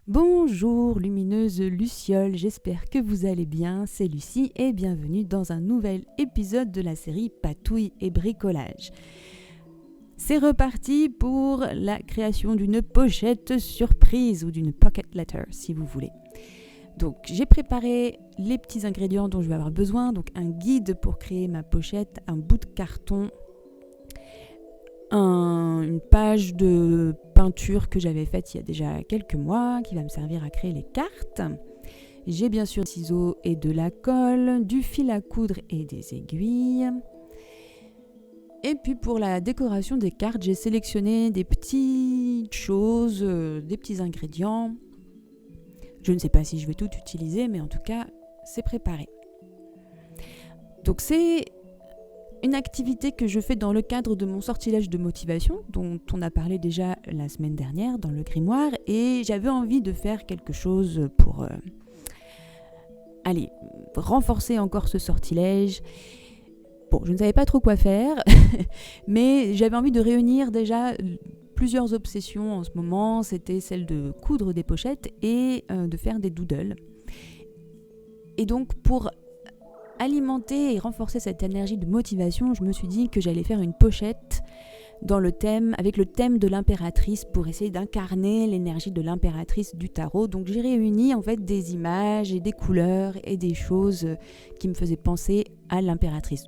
Bonjour lumineuse Lucioles, j'espère que vous allez bien, c'est Lucie et bienvenue dans un nouvel épisode de la série Patouille et bricolage. C'est reparti pour la création d'une pochette surprise ou d'une pocket letter si vous voulez. Donc j'ai préparé les petits ingrédients dont je vais avoir besoin, donc un guide pour créer ma pochette, un bout de carton, une page de peinture que j'avais faite il y a déjà quelques mois qui va me servir à créer les cartes. J'ai bien sûr des ciseaux et de la colle, du fil à coudre et des aiguilles. Et puis pour la décoration des cartes, j'ai sélectionné des petites choses, des petits ingrédients. Je ne sais pas si je vais tout utiliser, mais en tout cas, c'est préparé. Donc c'est une activité que je fais dans le cadre de mon sortilège de motivation, dont on a parlé déjà la semaine dernière dans le grimoire, et j'avais envie de faire quelque chose pour renforcer encore ce sortilège. Bon, je ne savais pas trop quoi faire, mais j'avais envie de réunir déjà plusieurs obsessions en ce moment. C'était celle de coudre des pochettes et de faire des doodles. Et donc pour alimenter et renforcer cette énergie de motivation, je me suis dit que j'allais faire une pochette avec le thème de l'impératrice pour essayer d'incarner l'énergie de l'impératrice du tarot. Donc j'ai réuni en fait des images et des couleurs et des choses qui me faisaient penser à l'impératrice.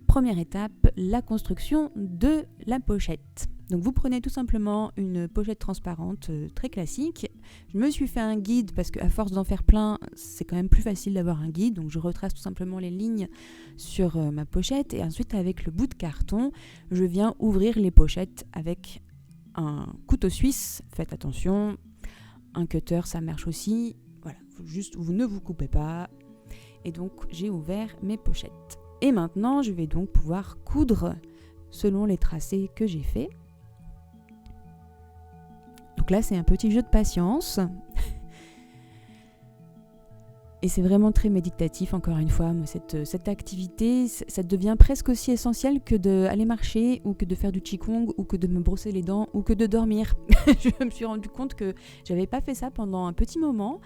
Première étape, la construction de la pochette. Donc vous prenez tout simplement une pochette transparente très classique. Je me suis fait un guide parce qu'à force d'en faire plein, c'est quand même plus facile d'avoir un guide. Donc je retrace tout simplement les lignes sur ma pochette et ensuite avec le bout de carton, je viens ouvrir les pochettes avec un couteau suisse. Faites attention, un cutter ça marche aussi. Voilà, vous ne vous coupez pas. Et donc j'ai ouvert mes pochettes. Et maintenant, je vais donc pouvoir coudre selon les tracés que j'ai faits. Donc là, c'est un petit jeu de patience. Et c'est vraiment très méditatif, encore une fois. Moi, cette activité, ça devient presque aussi essentiel que d'aller marcher, ou que de faire du qigong, ou que de me brosser les dents, ou que de dormir. Je me suis rendu compte que j'avais pas fait ça pendant un petit moment.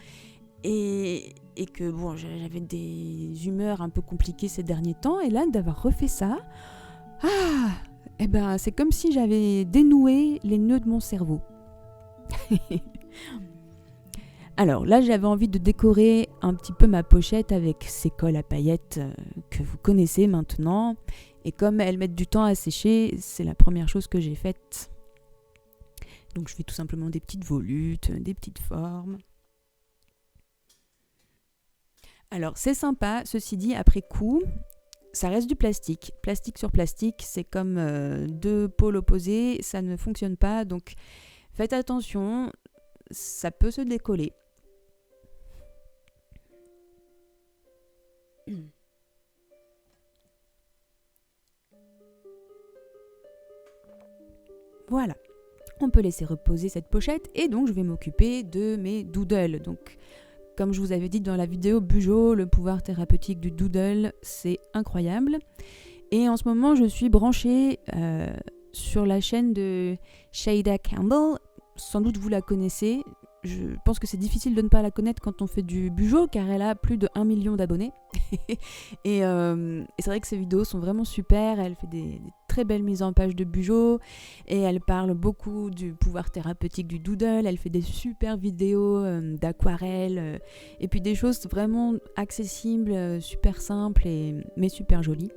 Et que bon, j'avais des humeurs un peu compliquées ces derniers temps, et là d'avoir refait ça, c'est comme si j'avais dénoué les nœuds de mon cerveau. Alors là, j'avais envie de décorer un petit peu ma pochette avec ces colles à paillettes que vous connaissez maintenant, et comme elles mettent du temps à sécher, c'est la première chose que j'ai faite. Donc je fais tout simplement des petites volutes, des petites formes. Alors c'est sympa, ceci dit, après coup, ça reste du plastique. Plastique sur plastique, c'est comme deux pôles opposés, ça ne fonctionne pas. Donc faites attention, ça peut se décoller. Voilà, on peut laisser reposer cette pochette et donc je vais m'occuper de mes doodles. Donc comme je vous avais dit dans la vidéo Bujo, le pouvoir thérapeutique du doodle, c'est incroyable. Et en ce moment, je suis branchée sur la chaîne de Shada Campbell. Sans doute vous la connaissez. Je pense que c'est difficile de ne pas la connaître quand on fait du Bujo, car elle a plus de 1 million d'abonnés. et c'est vrai que ses vidéos sont vraiment super. Elle fait des très belles mises en page de Bujo et elle parle beaucoup du pouvoir thérapeutique du doodle. Elle fait des super vidéos d'aquarelle et puis des choses vraiment accessibles, super simples mais super jolies.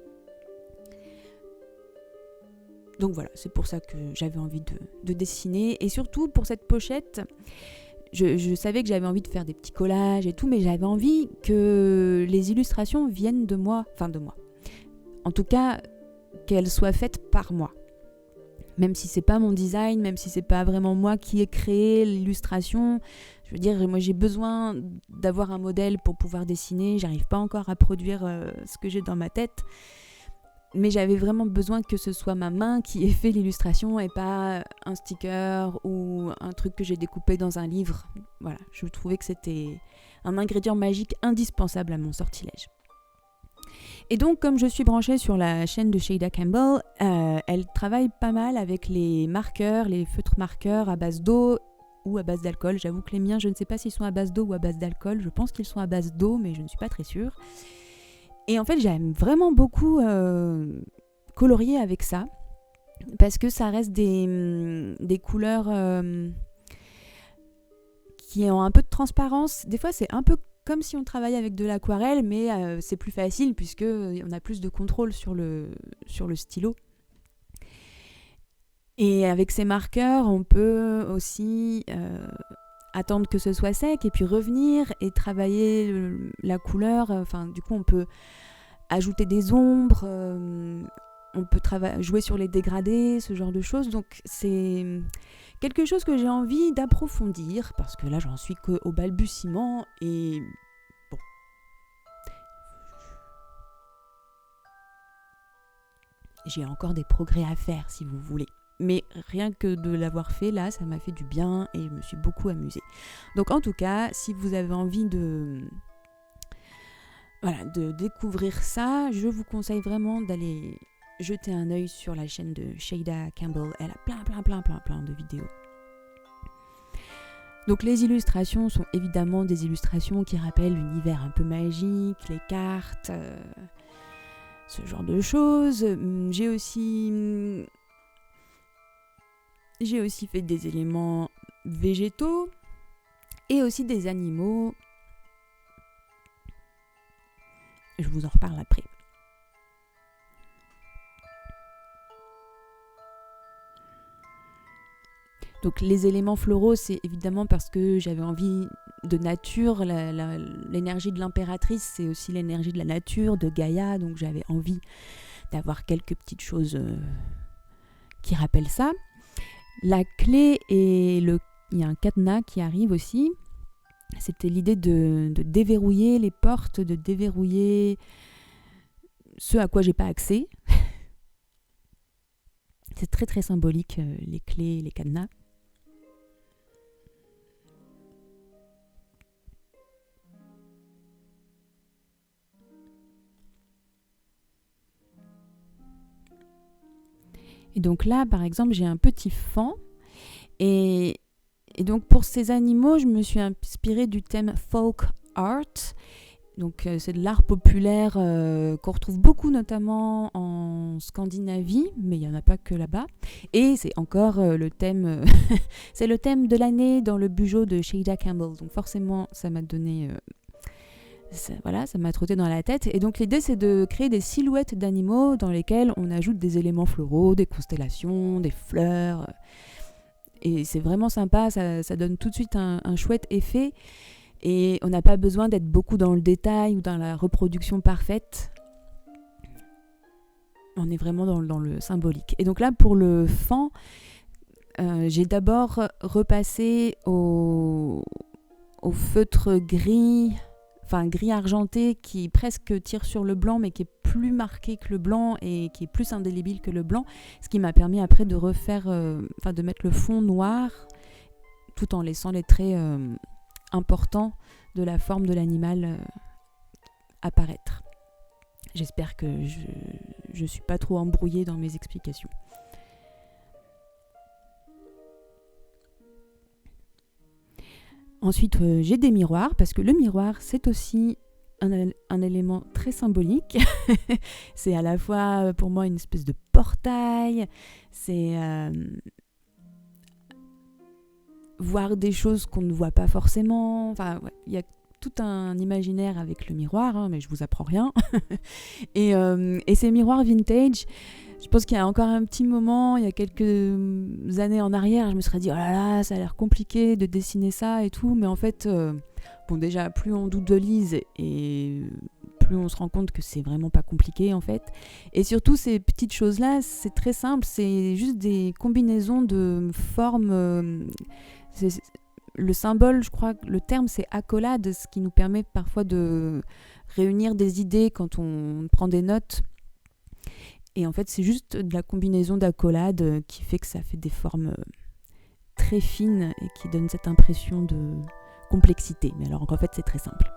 Donc voilà, c'est pour ça que j'avais envie de dessiner, et surtout pour cette pochette, je savais que j'avais envie de faire des petits collages et tout, mais j'avais envie que les illustrations viennent de moi. En tout cas, qu'elles soient faites par moi. Même si c'est pas mon design, même si c'est pas vraiment moi qui ai créé l'illustration, je veux dire, moi j'ai besoin d'avoir un modèle pour pouvoir dessiner. J'arrive pas encore à produire ce que j'ai dans ma tête. Mais j'avais vraiment besoin que ce soit ma main qui ait fait l'illustration et pas un sticker ou un truc que j'ai découpé dans un livre. Voilà, je trouvais que c'était un ingrédient magique indispensable à mon sortilège. Et donc, comme je suis branchée sur la chaîne de Shayda Campbell, elle travaille pas mal avec les marqueurs, les feutres marqueurs à base d'eau ou à base d'alcool. J'avoue que les miens, je ne sais pas s'ils sont à base d'eau ou à base d'alcool. Je pense qu'ils sont à base d'eau, mais je ne suis pas très sûre. Et en fait, j'aime vraiment beaucoup colorier avec ça, parce que ça reste des couleurs qui ont un peu de transparence. Des fois, c'est un peu comme si on travaillait avec de l'aquarelle, mais c'est plus facile puisqu'on a plus de contrôle sur le stylo. Et avec ces marqueurs, on peut aussi attendre que ce soit sec et puis revenir et travailler la couleur. Enfin, du coup, on peut ajouter des ombres, on peut jouer sur les dégradés, ce genre de choses. Donc, c'est quelque chose que j'ai envie d'approfondir parce que là, j'en suis qu'au balbutiement et bon. J'ai encore des progrès à faire, si vous voulez. Mais rien que de l'avoir fait, là, ça m'a fait du bien et je me suis beaucoup amusée. Donc, en tout cas, si vous avez envie de découvrir ça, je vous conseille vraiment d'aller jeter un œil sur la chaîne de Shayda Campbell. Elle a plein de vidéos. Donc les illustrations sont évidemment des illustrations qui rappellent l'univers un peu magique, les cartes, ce genre de choses. J'ai aussi fait des éléments végétaux et aussi des animaux. Je vous en reparle après. Donc les éléments floraux, c'est évidemment parce que j'avais envie de nature. L'énergie de l'impératrice, c'est aussi l'énergie de la nature, de Gaïa. Donc j'avais envie d'avoir quelques petites choses qui rappellent ça. La clé et il y a un cadenas qui arrive aussi. C'était l'idée de déverrouiller les portes, de déverrouiller ce à quoi j'ai pas accès. C'est très très symbolique, les clés, les cadenas. Et donc là, par exemple, j'ai un petit faon. Et donc pour ces animaux, je me suis inspirée du thème folk art. Donc c'est de l'art populaire qu'on retrouve beaucoup notamment en Scandinavie, mais il n'y en a pas que là-bas. Et c'est encore le thème, c'est le thème de l'année dans le Bujo de Shayda Campbell. Donc forcément, ça m'a donné, ça m'a trotté dans la tête. Et donc l'idée, c'est de créer des silhouettes d'animaux dans lesquelles on ajoute des éléments floraux, des constellations, des fleurs. Et c'est vraiment sympa, ça donne tout de suite un chouette effet. Et on n'a pas besoin d'être beaucoup dans le détail ou dans la reproduction parfaite. On est vraiment dans le symbolique. Et donc là, pour le faon, j'ai d'abord repassé au feutre gris, enfin gris argenté, qui presque tire sur le blanc, mais qui est plus marqué que le blanc et qui est plus indélébile que le blanc. Ce qui m'a permis après de refaire, de mettre le fond noir, tout en laissant les traits importants de la forme de l'animal apparaître. J'espère que je suis pas trop embrouillée dans mes explications. Ensuite, j'ai des miroirs, parce que le miroir, c'est aussi un élément très symbolique. C'est à la fois pour moi une espèce de portail, c'est voir des choses qu'on ne voit pas forcément. Enfin, il y a tout un imaginaire avec le miroir, mais je vous apprends rien. Et ces miroirs vintage, je pense qu'il y a encore un petit moment, il y a quelques années en arrière, je me serais dit, oh là là, ça a l'air compliqué de dessiner ça et tout. Mais en fait, déjà, plus on doodleise et plus on se rend compte que c'est vraiment pas compliqué en fait. Et surtout, ces petites choses-là, c'est très simple, c'est juste des combinaisons de formes. Le symbole, je crois, le terme c'est accolade, ce qui nous permet parfois de réunir des idées quand on prend des notes. Et en fait, c'est juste de la combinaison d'accolades qui fait que ça fait des formes très fines et qui donne cette impression de complexité. Mais alors qu'en fait, c'est très simple.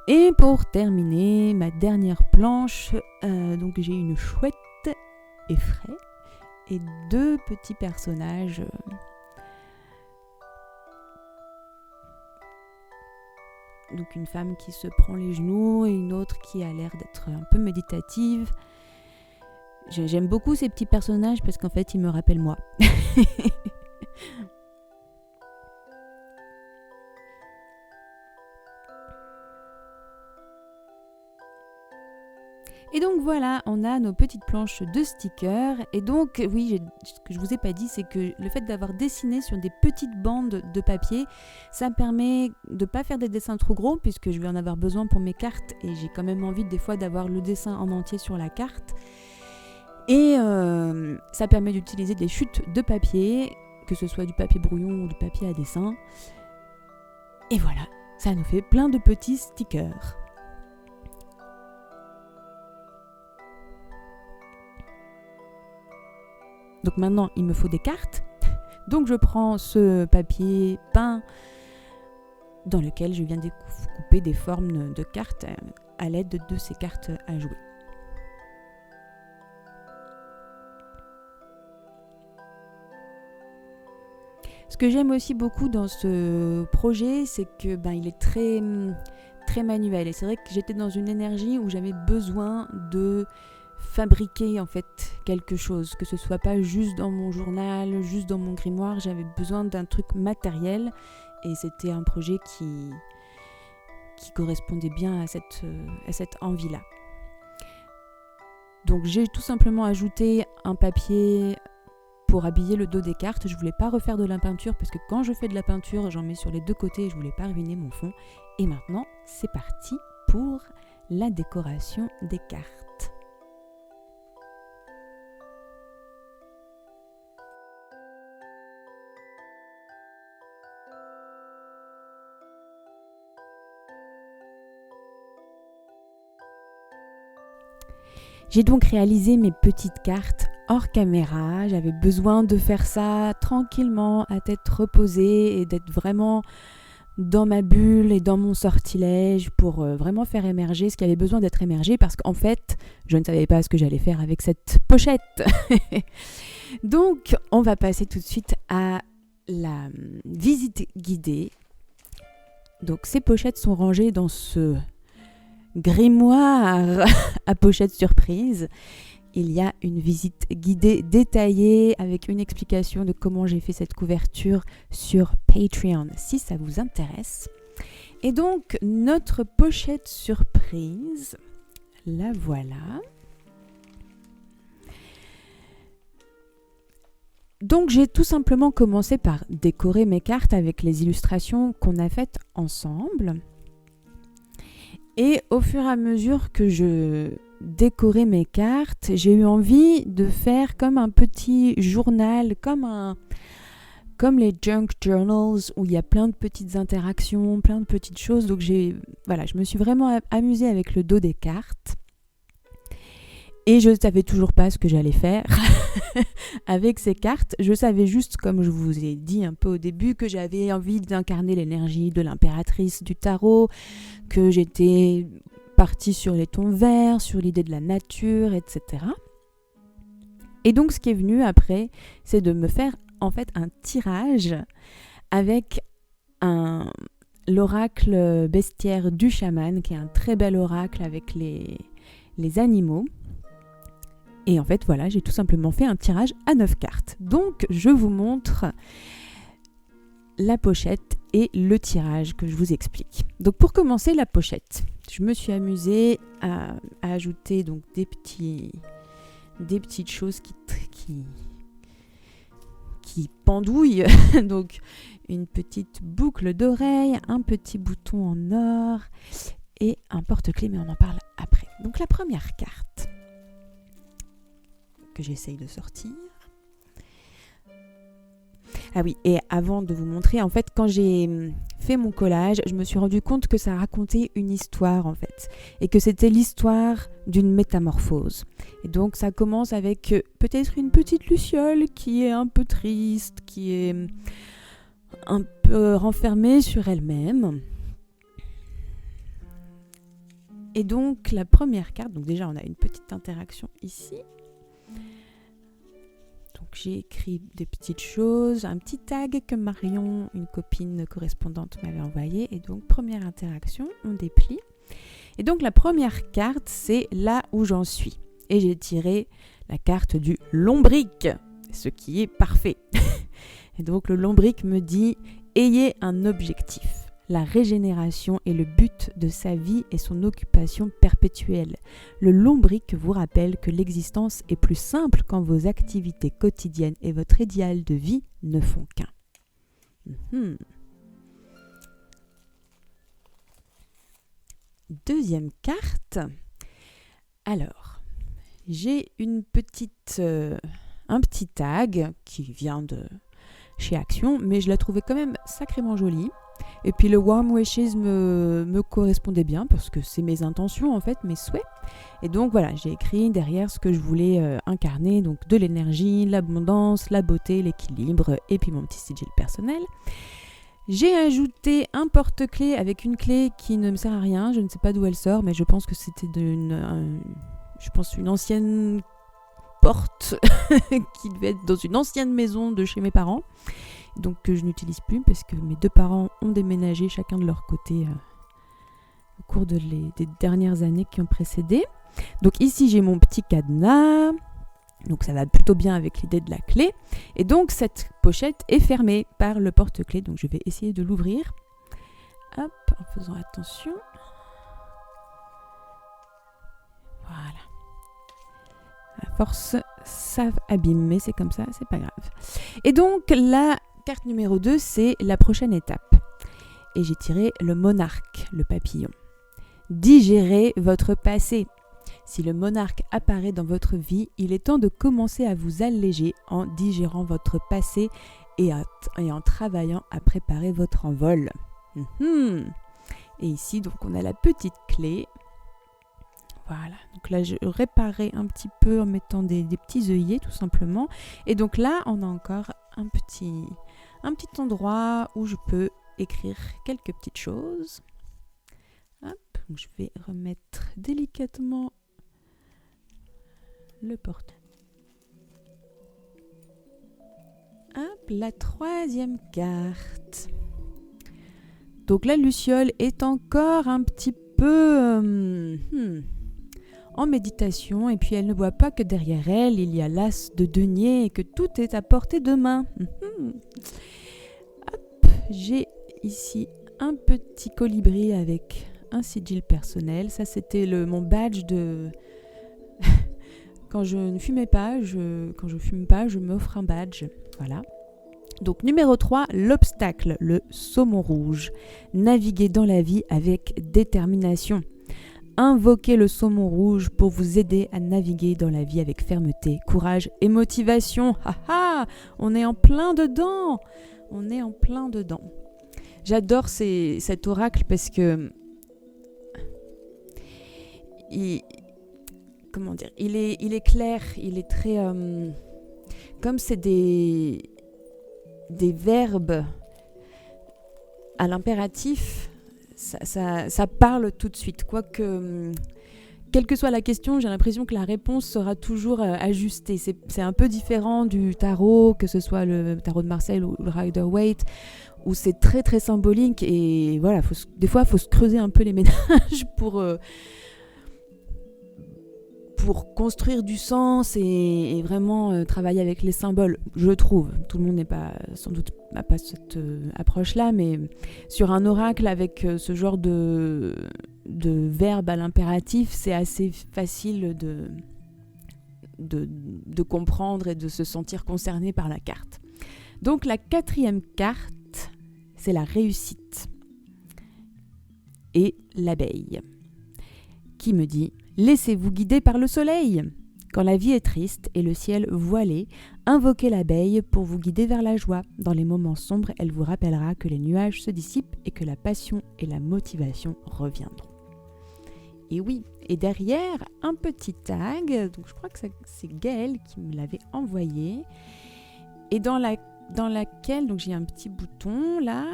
Et pour terminer, ma dernière planche, donc j'ai une chouette effraie et 2 petits personnages. Donc une femme qui se prend les genoux et une autre qui a l'air d'être un peu méditative. J'aime beaucoup ces petits personnages parce qu'en fait ils me rappellent moi. Et donc voilà, on a nos petites planches de stickers. Et donc oui, ce que je vous ai pas dit, c'est que le fait d'avoir dessiné sur des petites bandes de papier, ça me permet de pas faire des dessins trop gros puisque je vais en avoir besoin pour mes cartes et j'ai quand même envie des fois d'avoir le dessin en entier sur la carte. Et ça permet d'utiliser des chutes de papier, que ce soit du papier brouillon ou du papier à dessin. Et voilà, ça nous fait plein de petits stickers. Donc maintenant, il me faut des cartes. Donc je prends ce papier peint dans lequel je viens découper des formes de cartes à l'aide de ces cartes à jouer. Ce que j'aime aussi beaucoup dans ce projet, c'est que il est très manuel. Et c'est vrai que j'étais dans une énergie où j'avais besoin de fabriquer en fait quelque chose, que ce soit pas juste dans mon journal, juste dans mon grimoire. J'avais besoin d'un truc matériel et c'était un projet qui correspondait bien à cette envie-là. Donc j'ai tout simplement ajouté un papier pour habiller le dos des cartes. Je voulais pas refaire de la peinture parce que quand je fais de la peinture, j'en mets sur les 2 côtés et je voulais pas ruiner mon fond. Et maintenant, c'est parti pour la décoration des cartes. J'ai donc réalisé mes petites cartes hors caméra. J'avais besoin de faire ça tranquillement, à tête reposée et d'être vraiment dans ma bulle et dans mon sortilège pour vraiment faire émerger ce qui avait besoin d'être émergé parce qu'en fait, je ne savais pas ce que j'allais faire avec cette pochette. Donc, on va passer tout de suite à la visite guidée. Donc, ces pochettes sont rangées dans ce grimoire à pochette surprise. Il y a une visite guidée détaillée avec une explication de comment j'ai fait cette couverture sur Patreon si ça vous intéresse. Et donc notre pochette surprise, la voilà. Donc j'ai tout simplement commencé par décorer mes cartes avec les illustrations qu'on a faites ensemble. Et au fur et à mesure que je décorais mes cartes, j'ai eu envie de faire comme un petit journal, comme les junk journals où il y a plein de petites interactions, plein de petites choses. Donc je me suis vraiment amusée avec le dos des cartes. Et je ne savais toujours pas ce que j'allais faire avec ces cartes. Je savais juste, comme je vous ai dit un peu au début, que j'avais envie d'incarner l'énergie de l'impératrice du tarot, que j'étais partie sur les tons verts, sur l'idée de la nature, etc. Et donc ce qui est venu après, c'est de me faire en fait un tirage avec l'oracle bestiaire du chaman, qui est un très bel oracle avec les animaux. Et en fait, voilà, j'ai tout simplement fait un tirage à 9 cartes. Donc, je vous montre la pochette et le tirage que je vous explique. Donc, pour commencer, la pochette. Je me suis amusée à ajouter donc des petites choses qui pendouillent. Donc, une petite boucle d'oreille, un petit bouton en or et un porte-clés, mais on en parle après. Donc, la première carte que j'essaye de sortir. Ah oui, et avant de vous montrer, en fait, quand j'ai fait mon collage, je me suis rendu compte que ça racontait une histoire, en fait, et que c'était l'histoire d'une métamorphose. Et donc, ça commence avec peut-être une petite luciole qui est un peu triste, qui est un peu renfermée sur elle-même. Et donc la première carte, donc déjà on a une petite interaction ici. Donc j'ai écrit des petites choses, un petit tag que Marion, une copine correspondante, m'avait envoyé. Et donc première interaction, on déplie. Et donc la première carte, c'est là où j'en suis. Et j'ai tiré la carte du lombric, ce qui est parfait. Et donc le lombric me dit « Ayez un objectif. La régénération est le but de sa vie et son occupation perpétuelle. Le lombric vous rappelle que l'existence est plus simple quand vos activités quotidiennes et votre idéal de vie ne font qu'un. Deuxième carte. Alors, j'ai un petit tag qui vient de chez Action, mais je la trouvais quand même sacrément jolie. Et puis le Warm Wishes me correspondait bien parce que c'est mes intentions en fait, mes souhaits. Et donc voilà, j'ai écrit derrière ce que je voulais incarner, donc de l'énergie, l'abondance, la beauté, l'équilibre et puis mon petit sigil personnel. J'ai ajouté un porte-clés avec une clé qui ne me sert à rien, je ne sais pas d'où elle sort, mais je pense que c'était une ancienne porte qui devait être dans une ancienne maison de chez mes parents. Donc que je n'utilise plus parce que mes deux parents ont déménagé chacun de leur côté au cours des dernières années qui ont précédé. Donc ici j'ai mon petit cadenas, donc ça va plutôt bien avec l'idée de la clé. Et donc cette pochette est fermée par le porte-clés, donc je vais essayer de l'ouvrir. Hop, en faisant attention. Voilà. À force, ça abîme, mais c'est comme ça, c'est pas grave. Et donc la carte numéro 2, c'est la prochaine étape. Et j'ai tiré le monarque, le papillon. Digérez votre passé. Si le monarque apparaît dans votre vie, il est temps de commencer à vous alléger en digérant votre passé et en travaillant à préparer votre envol. Et ici, donc, on a la petite clé. Voilà, donc là je réparais un petit peu en mettant des petits œillets tout simplement. Et donc là on a encore un petit endroit où je peux écrire quelques petites choses. Hop, donc je vais remettre délicatement le porte. Hop, la troisième carte. Donc la luciole est encore un petit peu... en méditation, et puis elle ne voit pas que derrière elle, il y a l'as de denier et que tout est à portée de main. Hop, j'ai ici un petit colibri avec un sigil personnel. Ça, c'était mon badge de... Quand je ne fumais pas, quand je fume pas, je m'offre un badge. Voilà. Donc numéro 3, l'obstacle, le saumon rouge. Naviguer dans la vie avec détermination. Invoquez le saumon rouge pour vous aider à naviguer dans la vie avec fermeté, courage et motivation. On est en plein dedans. On est en plein dedans. J'adore cet oracle parce que il est clair, il est très comme c'est des verbes à l'impératif. Ça parle tout de suite. Quoique, quelle que soit la question, j'ai l'impression que la réponse sera toujours ajustée. C'est un peu différent du tarot, que ce soit le tarot de Marseille ou le Rider-Waite, où c'est très très symbolique. Et voilà, des fois, il faut se creuser un peu les ménages pour construire du sens et vraiment travailler avec les symboles, je trouve. Tout le monde n'a pas cette approche-là, mais sur un oracle avec ce genre de verbe à l'impératif, c'est assez facile de comprendre et de se sentir concerné par la carte. Donc la quatrième carte, c'est la réussite. Et l'abeille, qui me dit « Laissez-vous guider par le soleil ». Quand la vie est triste et le ciel voilé, invoquez l'abeille pour vous guider vers la joie. Dans les moments sombres, elle vous rappellera que les nuages se dissipent et que la passion et la motivation reviendront. Et oui, et derrière, un petit tag, donc je crois que c'est Gaëlle qui me l'avait envoyé, et dans laquelle, donc j'ai un petit bouton là,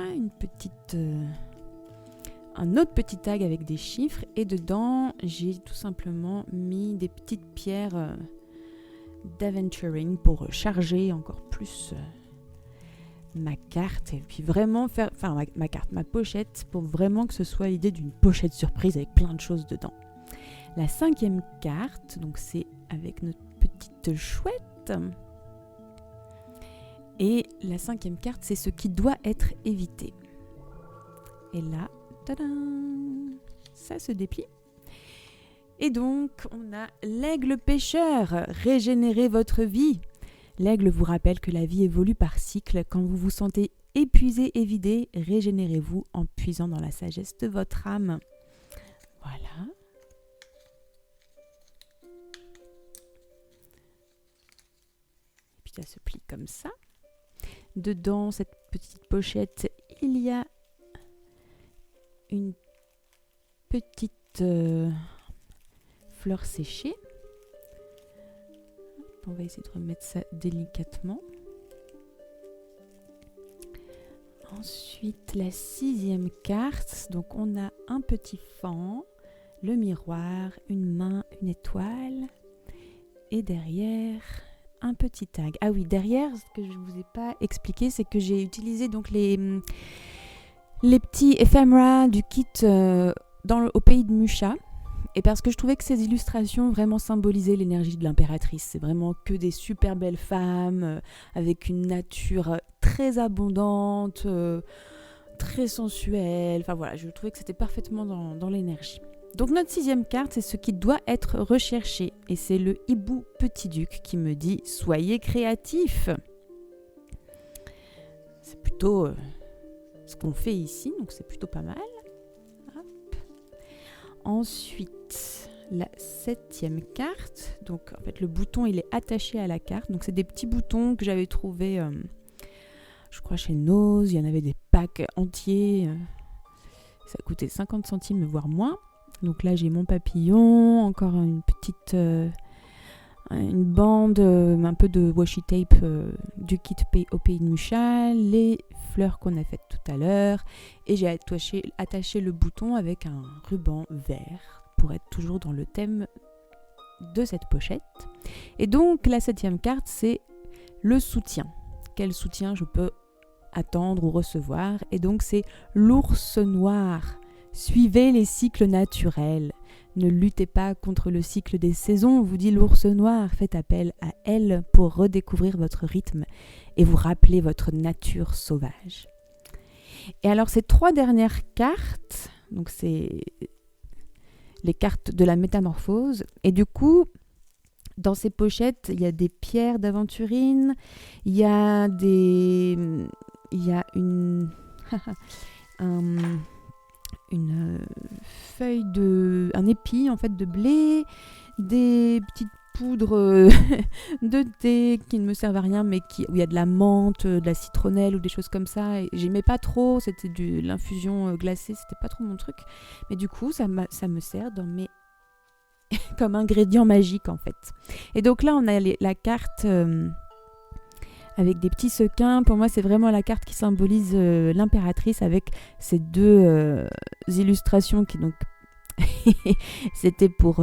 un autre petit tag avec des chiffres et dedans j'ai tout simplement mis des petites pierres d'aventuring pour charger encore plus ma carte et puis vraiment faire, enfin ma pochette pour vraiment que ce soit l'idée d'une pochette surprise avec plein de choses dedans. La 5e carte, donc c'est avec notre petite chouette. Et la 5e carte, c'est ce qui doit être évité. Et là, tadam, ça se déplie. Et donc, on a l'aigle pêcheur. Régénérez votre vie. L'aigle vous rappelle que la vie évolue par cycle. Quand vous vous sentez épuisé et vidé, régénérez-vous en puisant dans la sagesse de votre âme. Voilà. Et puis, ça se plie comme ça. Dedans, cette petite pochette, il y a une petite fleur séchée. On va essayer de remettre ça délicatement. Ensuite, la 6e carte. Donc, on a un petit fan, le miroir, une main, une étoile. Et derrière, un petit tag. Ah oui, derrière, ce que je ne vous ai pas expliqué, c'est que j'ai utilisé donc les petits éphémères du kit au pays de Musha. Et parce que je trouvais que ces illustrations vraiment symbolisaient l'énergie de l'impératrice. C'est vraiment que des super belles femmes, avec une nature très abondante, très sensuelle. Enfin voilà, je trouvais que c'était parfaitement dans l'énergie. Donc notre 6e carte, c'est ce qui doit être recherché. Et c'est le hibou petit duc qui me dit « Soyez créatifs ». C'est plutôt ce qu'on fait ici, donc c'est plutôt pas mal. Hop. Ensuite, la 7e carte. Donc en fait, le bouton, il est attaché à la carte. Donc c'est des petits boutons que j'avais trouvés, je crois, chez Nose. Il y en avait des packs entiers. Ça coûtait 50 centimes, voire moins. Donc là, j'ai mon papillon, encore une petite une bande, un peu de washi tape du kit au pays de Musha, les fleurs qu'on a faites tout à l'heure, et j'ai attaché le bouton avec un ruban vert pour être toujours dans le thème de cette pochette. Et donc la 7e carte, c'est le soutien. Quel soutien je peux attendre ou recevoir? Et donc c'est l'ours noir. Suivez les cycles naturels. Ne luttez pas contre le cycle des saisons, vous dit l'ours noir. Faites appel à elle pour redécouvrir votre rythme et vous rappeler votre nature sauvage. Et alors ces 3 dernières cartes, donc c'est les cartes de la métamorphose. Et du coup, dans ces pochettes, il y a des pierres d'aventurine, il y a une feuille un épi en fait de blé, des petites poudres de thé qui ne me servent à rien, mais où il y a de la menthe, de la citronnelle ou des choses comme ça. Et j'aimais pas trop, c'était de l'infusion glacée, c'était pas trop mon truc. Mais du coup, ça me sert dans mes comme ingrédient magique en fait. Et donc là, on a la carte avec des petits sequins. Pour moi, c'est vraiment la carte qui symbolise l'impératrice avec ces 2 illustrations qui donc c'était pour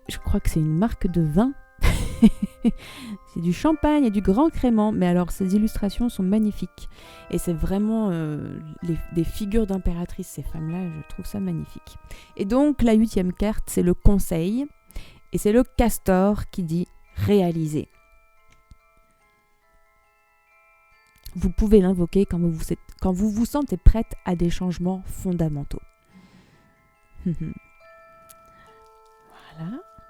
je crois que c'est une marque de vin. C'est du champagne et du grand crément, mais alors ces illustrations sont magnifiques et c'est vraiment des figures d'impératrice, ces femmes-là, je trouve ça magnifique. Et donc la 8e carte, c'est le conseil et c'est le castor qui dit réaliser. Vous pouvez l'invoquer quand vous vous sentez prête à des changements fondamentaux. Voilà.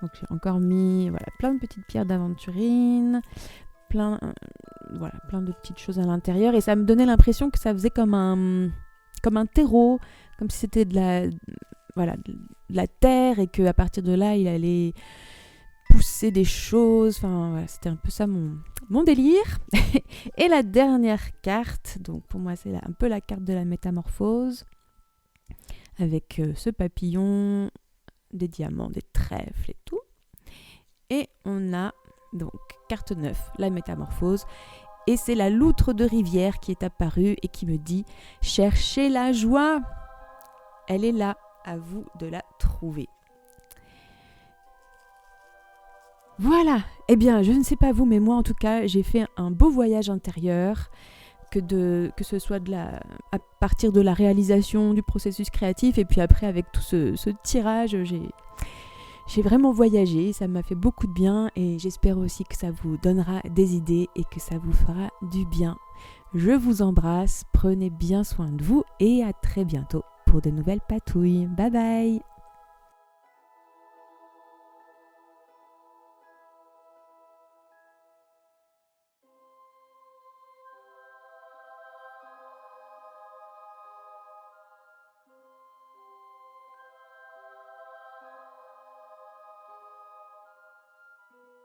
Donc j'ai encore mis plein de petites pierres d'aventurine, plein de petites choses à l'intérieur. Et ça me donnait l'impression que ça faisait comme un terreau, comme si c'était de la terre et qu'à partir de là, il allait pousser des choses. Enfin, voilà, c'était un peu ça mon délire. Et la dernière carte, donc pour moi c'est un peu la carte de la métamorphose, avec ce papillon, des diamants, des trèfles et tout. Et on a donc carte 9, la métamorphose. Et c'est la loutre de rivière qui est apparue et qui me dit « Cherchez la joie !» Elle est là, à vous de la trouver. Voilà, eh bien je ne sais pas vous, mais moi en tout cas j'ai fait un beau voyage intérieur, que ce soit à partir de la réalisation du processus créatif et puis après avec tout ce tirage, j'ai vraiment voyagé, ça m'a fait beaucoup de bien et j'espère aussi que ça vous donnera des idées et que ça vous fera du bien. Je vous embrasse, prenez bien soin de vous et à très bientôt pour de nouvelles patouilles. Bye bye!